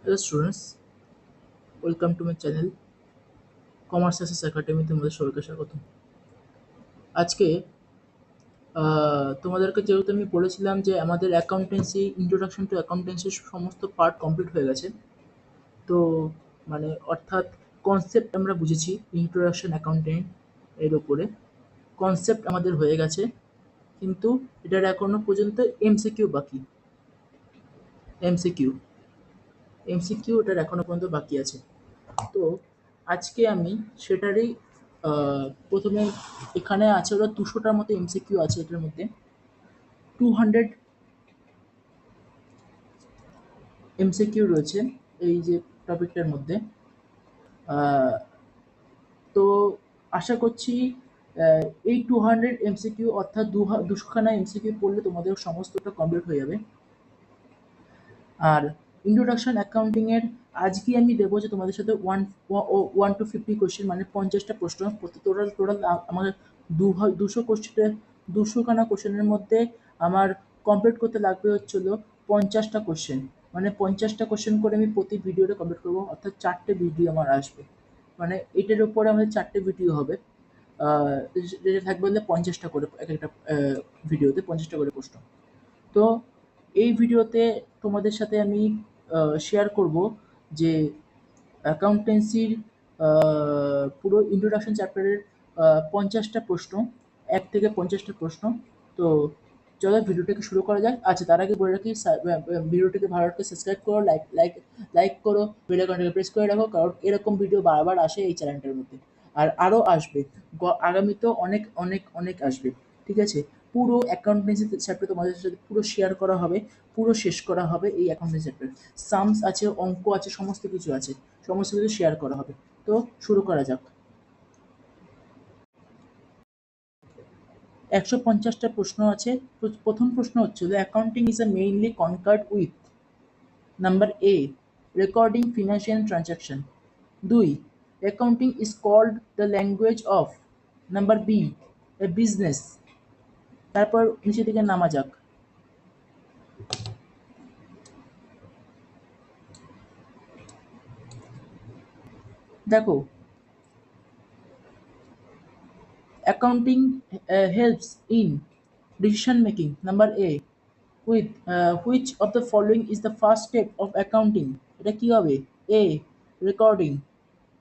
Hello students, welcome to my channel Commerce Access Academy তোমাদের সবাইকে স্বাগত। আজকে তোমাদেরকে যেহেতু আমি বলেছিলাম যে আমাদের অ্যাকাউন্টেন্সি ইন্ট্রোডাকশন টু অ্যাকাউন্টেন্সির সমস্ত পার্ট কমপ্লিট হয়ে গেছে। তো মানে অর্থাৎ কনসেপ্ট আমরা বুঝেছি ইন্ট্রোডাকশন অ্যাকাউন্টিং এর উপরে কনসেপ্ট আমাদের হয়ে গেছে, কিন্তু এটার এখনো পর্যন্ত এমসিকিউ বাকি। এমসিকিউ এমসিকিউ এটার এখনো পর্যন্ত বাকি আছে। তো আজকে আমি সেটারই প্রথমে এখানে আছে ওরা 200টার মতো এমসিকিউ আছে, এটার মধ্যে 200 এমসিকিউ রয়েছে এই যে টপিকটার মধ্যে। আহ, তো আশা করছি এই 200 এমসিকিউ অর্থাৎ 200খানা এমসিকিউ পড়লে তোমাদের সমস্তটা কমপ্লিট হয়ে যাবে। আর ইন্ট্রোডাকশন অ্যাকাউন্টিং এর আজকে আমি দেবো যে তোমাদের সাথে 1 to 50 কোশ্চেন, মানে 50টা প্রশ্ন। টোটাল টোটাল আমার 200 কোশ্চেনের 200খানা কোশ্চেনের মধ্যে আমার কমপ্লিট করতে লাগবে হচ্ছিল 50টা কোশ্চেন। মানে 50টা কোশ্চেন করে আমি প্রতি ভিডিওতে কমপ্লিট করবো, অর্থাৎ 4টে ভিডিও আমার আসবে। মানে এটার উপরে আমাদের 4টে ভিডিও হবে। যেটা থাকবে হলে 50টা করে, এক একটা ভিডিওতে 50টা করে প্রশ্ন। তো এই ভিডিওতে তোমাদের সাথে আমি শেয়ার করব যে অ্যাকাউন্টেন্সির পুরো ইন্ট্রোডাকশন চ্যাপ্টারের 50টা প্রশ্ন, 1 থেকে 50টা প্রশ্ন। তো চলো ভিডিওটাকে শুরু করা যাক। আচ্ছা, তার আগে বলে রাখি, ভিডিওটিকে ভালো লাগলে সাবস্ক্রাইব করো, লাইক করো, বেল আইকনটাকে প্রেস করে রাখো, কারণ এরকম ভিডিও বারবার আসে এই চ্যানেলটার মধ্যে। আর আরও আসবে, আগামীতেও অনেক অনেক অনেক আসবে। ঠিক আছে? পুরো অ্যাকাউন্টেন্সি চ্যাপ্টার তোমাদের সাথে পুরো শেয়ার করা হবে, পুরো শেষ করা হবে এই অ্যাকাউন্টেন্সি চ্যাপ্টার। সামস আছে, অঙ্ক আছে, সমস্ত কিছু আছে, সমস্ত কিছু শেয়ার করা হবে। তো শুরু করা যাক। 150টা প্রশ্ন আছে। প্রথম প্রশ্ন হচ্ছিল accounting is a mainly concerned with number A recording financial transaction, 2 accounting is called the language of, number B a business. তারপর নিচে দিকে নামা যাক। দেখো, accounting helps in decision making, number a, with which of the following is the first step of accounting? এটা কি হবে? a recording,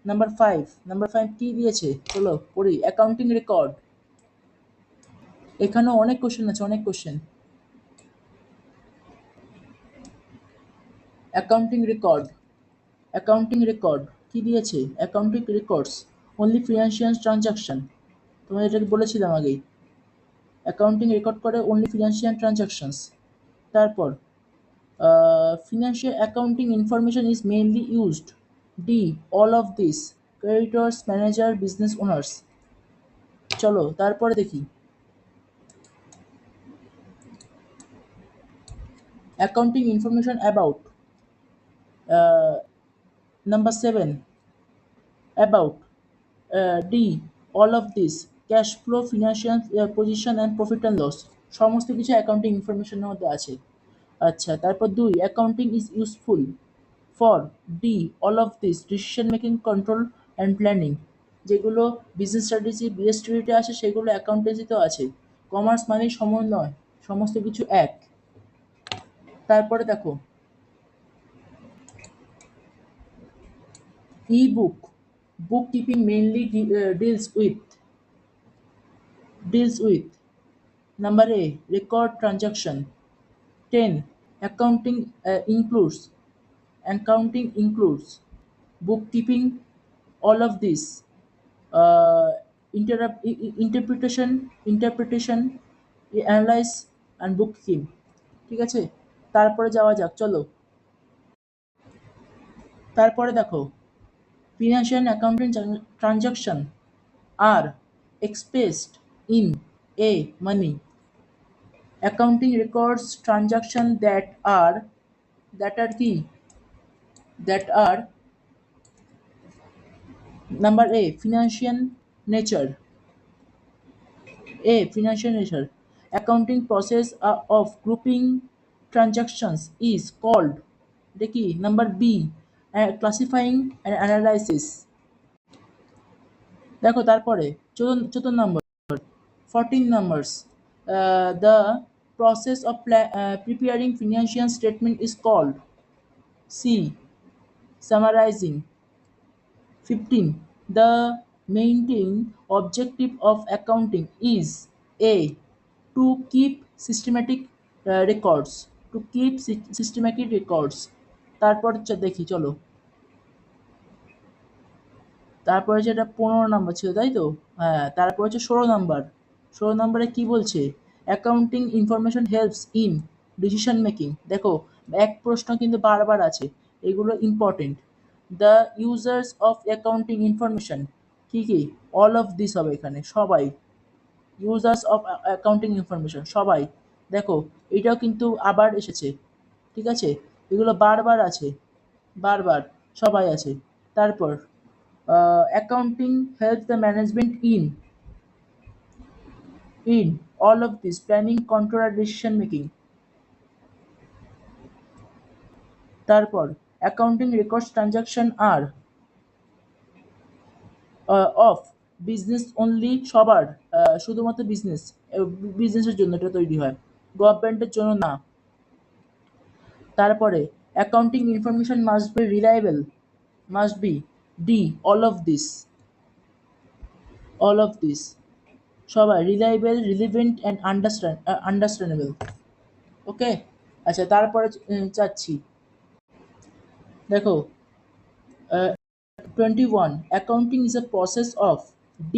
number 5 কি দিয়েছে চলো পড়ি। Accounting record. এখানেও অনেক কোশ্চেন আছে, অনেক question. Accounting record, accounting record কি দিয়েছে? Accounting records only financial transaction, তোমাদের এটা বলেছিলাম আগেই। অ্যাকাউন্টিং রেকর্ড করে অনলি ফিনান্সিয়াল ট্রানজাকশনস। তারপর financial accounting information is mainly used. D. All of this. Creditors, manager, business owners. চলো তারপরে দেখি। Accounting information about. Uh, number 7. About. D. All of this. Cash flow, financial position and profit and loss. সমস্ত কিছু accounting ইনফরমেশনের মধ্যে আছে। আচ্ছা, তারপর 2 accounting is useful for D all of this decision making control and planning. যেগুলো business strategy বিএসটিতে আছে সেগুলো অ্যাকাউন্টেন্সিতেও আছে। কমার্স মানে সমন্বয়, সমস্ত কিছু এক। তারপরে দেখো, ই book, bookkeeping mainly deals with number a record transaction, 10 accounting includes bookkeeping, all of this, uh, interpretation, analyze and bookkeeping। ঠিক আছে? তারপরে যাওয়া যাক চলো। তারপরে দেখো, financial accounting transaction are expressed in a money. Accounting records transaction that are key, that are number a nature financial nature. Accounting process of grouping transactions is called এটা কি number B, classifying and analysis. দেখো তারপরে 14 নম্বর, 14 numbers. The process of preparing financial statement is called C. Summarizing. 15. The main objective of accounting is A. To keep systematic records. To keep systematic records. তারপর দেখি চলো, তারপরে যেটা 15 number ছিল তাই তো, হ্যাঁ তারপর হচ্ছে 16 নাম্বার। 16 নাম্বারে কি বলছে, accounting information helps in decision making. দেখো এক প্রশ্ন কিন্তু বারবার আছে, এগুলো important. The users of accounting information, কি কি, অল অফ দিস হবে এখানে, সবাই। ইউজার্স অফ অ্যাকাউন্টিং ইনফরমেশন সবাই। দেখো এটাও কিন্তু আবার এসেছে, ঠিক আছে, এগুলো বারবার আছে, বারবার সবাই আছে। তারপর accounting helps the management in all of this planning, control আর decision making। তারপর অ্যাকাউন্টিং রেকর্ডস ট্রানজাকশন আর অফ বিজনেস অনলি, সবার, শুধুমাত্র বিজনেসের জন্য এটা তৈরি হয়, গভর্নমেন্টের জন্য না। তারপরে accounting information must be reliable, must be D, all of this সবাই, রিলায়েবল, রিলিভেন্ট অ্যান্ড আন্ডারস্ট্যান্ডেবল। ওকে, আচ্ছা তারপরে চাচ্ছি, দেখো 21, accounting is a process of D,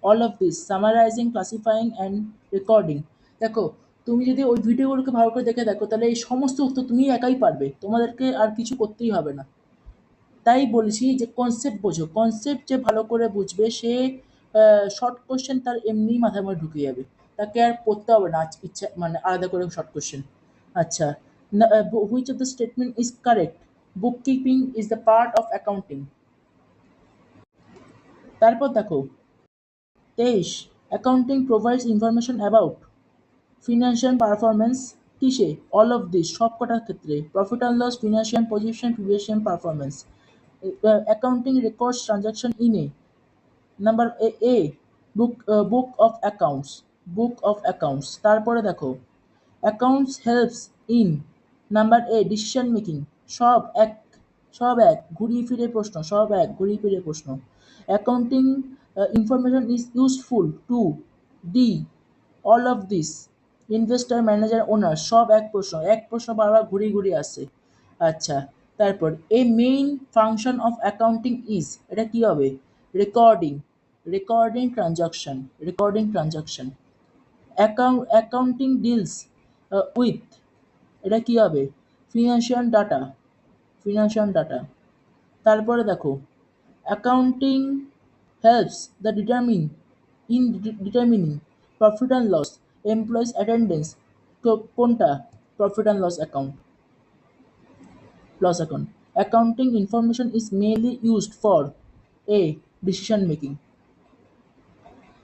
all of this summarizing, classifying and recording। দেখো তুমি যদি ওই ভিডিওগুলোকে ভালো করে দেখে দেখো তাহলে এই সমস্ত উত্তর তুমি একাই পারবে, তোমাদেরকে আর কিছু করতেই হবে না। তাই বলেছি যে কনসেপ্ট বোঝো, কনসেপ্ট যে ভালো করে বুঝবে সে শর্ট কোশ্চেন তার এমনিই মাথার মধ্যে ঢুকে যাবে, তাকে আর পড়তে হবে না ইচ্ছা মানে আলাদা করে শর্ট কোশ্চেন। আচ্ছা, which of the statement is correct, book keeping is the part of accounting. তারপর দেখো 23, accounting provides information about financial performance, কিসে, অল অফ দিস সবকটার ক্ষেত্রে, profit and loss, financial position, previous performance. Accounting records transaction in a number A book of accounts, book of accounts. তারপরে দেখো accounts helps in number A decision making, সব এক, সব এক, ঘুরিয়ে ফিরে প্রশ্ন, সব এক ঘুরিয়ে ফিরে প্রশ্ন। Accounting information is useful to the, all of this, investor, manager, owner, সব এক প্রশ্ন, এক প্রশ্ন বারবার ঘুরিয়ে ঘুরিয়ে আসছে। আচ্ছা, তারপর a main function of accounting is, এটা কি হবে, recording, recording transaction, recording transaction. Accounting deals with, এটা কি হবে, ফিনান্সিয়াল ডাটা, ফিনান্সিয়াল ডাটা। তারপরে দেখো accounting helps the determining profit and loss, employees attendance, কোনটা, profit and loss account, loss account. Accounting information is mainly used for a decision making.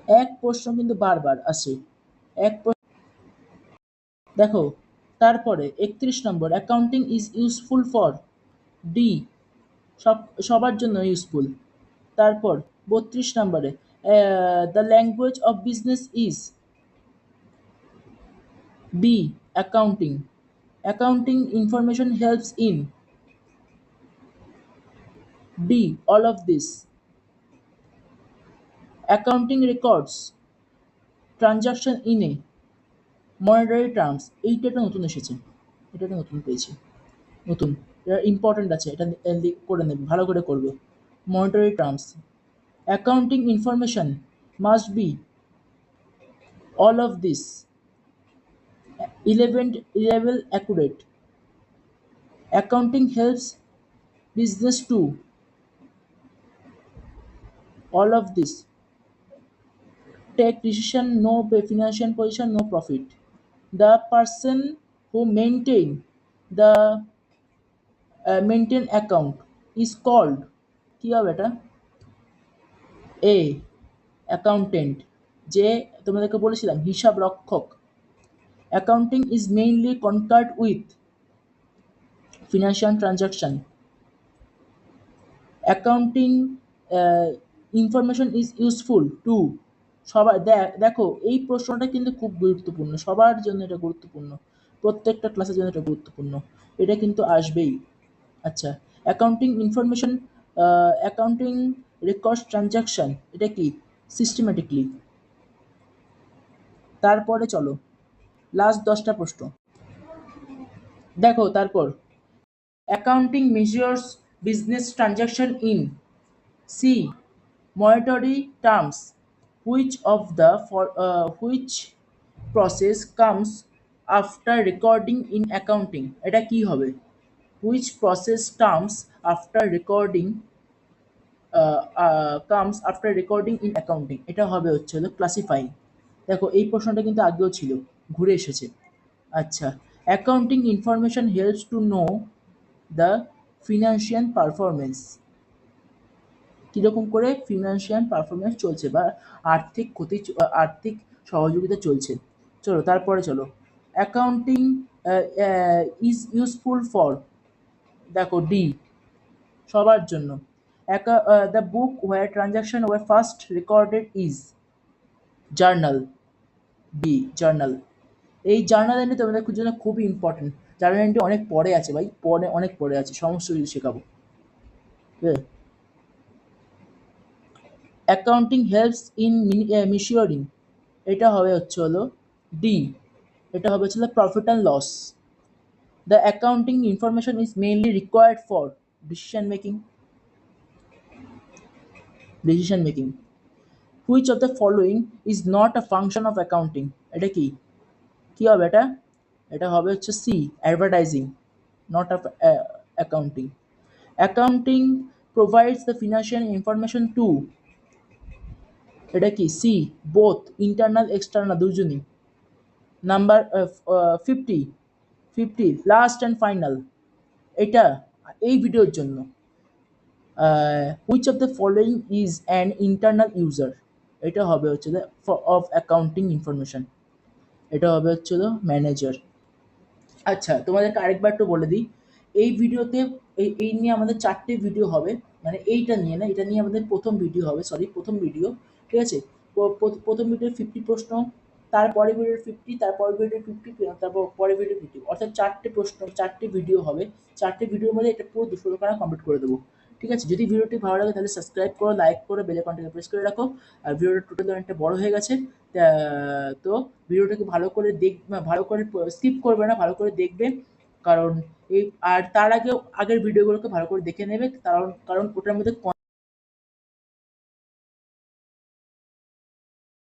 এক প্রশ্ন কিন্তু বারবার আসে, এক দেখো তারপরে 31 নম্বর, accounting is useful for D, সব, সবার জন্য ইউজফুল। তারপর 32 নম্বরে the language of business is B, accounting. Accounting information helps in D, all of this. Accounting records transaction in a monetary terms, এইটা একটা নতুন এসেছে, এটা একটা নতুন পেয়েছি, নতুন, এটা ইম্পর্টেন্ট আছে, এটা করে নেবে, ভালো করে করবে। Monetary terms, accounting information must be, all of this, 11 accurate। Accounting helps business too, all of this. Take decision, no financial position, no profit. The person who the maintain account is called, কি হবে এটা, এ accountant, যে তোমাদেরকে বলেছিলাম হিসাব রক্ষক। Accounting is mainly concerned with financial transaction, accounting information is useful two. সবাই দেখো এই প্রশ্নটা কিন্তু খুব গুরুত্বপূর্ণ, সবার জন্য এটা গুরুত্বপূর্ণ, প্রত্যেকটা ক্লাসের জন্য এটা গুরুত্বপূর্ণ, এটা কিন্তু আসবেই। আচ্ছা, accounting information, accounting records transaction, এটা কি? সিস্টেমেটিকলি। তারপরে চলো লাস্ট 10টা প্রশ্ন দেখো। তারপর accounting measures business transaction in C monetary terms. Which process comes after recording in accounting? এটা কি হবে? Which process comes after recording in accounting? এটা হবে হচ্ছে হলো ক্লাসিফাইং। দেখো এই প্রশ্নটা কিন্তু আগেও ছিল, ঘুরে এসেছে। আচ্ছা, accounting information helps to know the financial performance. কীরকম করে ফিনান্সিয়াল পারফরমেন্স চলছে বা আর্থিক সহযোগিতা চলছে। চলো তারপরে চলো, অ্যাকাউন্টিং ইজ ইউজফুল ফর, দেখো ডি, সবার জন্য। The book where transaction were first recorded is journal, B journal. এই জার্নাল এন্ট্রি তোমাদের জন্য খুবই ইম্পর্টেন্ট। জার্নাল এন্ট্রি অনেক পরে আছে ভাই, অনেক পরে আছে, সমস্ত কিছু শেখাবো। ঠিক আছে, অ্যাকাউন্টিং হেল্পস ইন মিশিওরিং, এটা হবে হচ্ছে হলো ডি, এটা হবে হচ্ছে profit and loss. The accounting information is mainly required for decision making. Which of the following is not a function of accounting, এটা কি? কি হবে এটা? এটা হবে হচ্ছে C, advertising, not of accounting. Accounting provides the financial information to, এটা কি? সি, বোথ ইন্টারনাল এক্সটার্নাল দুজনই। নাম্বার 50 লাস্ট অ্যান্ড ফাইনাল, এটা এই ভিডিওর জন্য। Which of the following is an internal user, এটা হবে হচ্ছে অফ অ্যাকাউন্টিং ইনফরমেশন, এটা হবে হচ্ছে ম্যানেজার। আচ্ছা, তোমাদেরকে আরেকবার একটু বলে দিই, এই ভিডিওতে এই নিয়ে আমাদের 4টে ভিডিও হবে, মানে এইটা নিয়ে না, এটা নিয়ে আমাদের প্রথম ভিডিও হবে, প্রথম ভিডিও। ঠিক আছে, প্রথম ভিডিও 50 প্রশ্ন, তারপরে ভিডিও 50, তারপরে ভিডিও 50, তারপর পরের ভিডিও 50, অর্থাৎ 4টে প্রশ্ন, 4টে ভিডিও হবে। 4টে ভিডিওর মধ্যে এটা পুরো 200 টাকা কমপ্লিট করে দেবো। ঠিক আছে, যদি ভিডিওটি ভালো লাগে তাহলে সাবস্ক্রাইব করো, লাইক করো, বেল আইকনটাকে প্রেস করে রাখো। আর ভিডিওটা টোটাল অনেকটা বড় হয়ে গেছে, তো ভিডিওটাকে ভালো করে স্কিপ করবে না, ভালো করে দেখবে। কারণ এই আর তার আগের ভিডিওগুলোকে ভালো করে দেখে নেবে, কারণ ওটার মধ্যে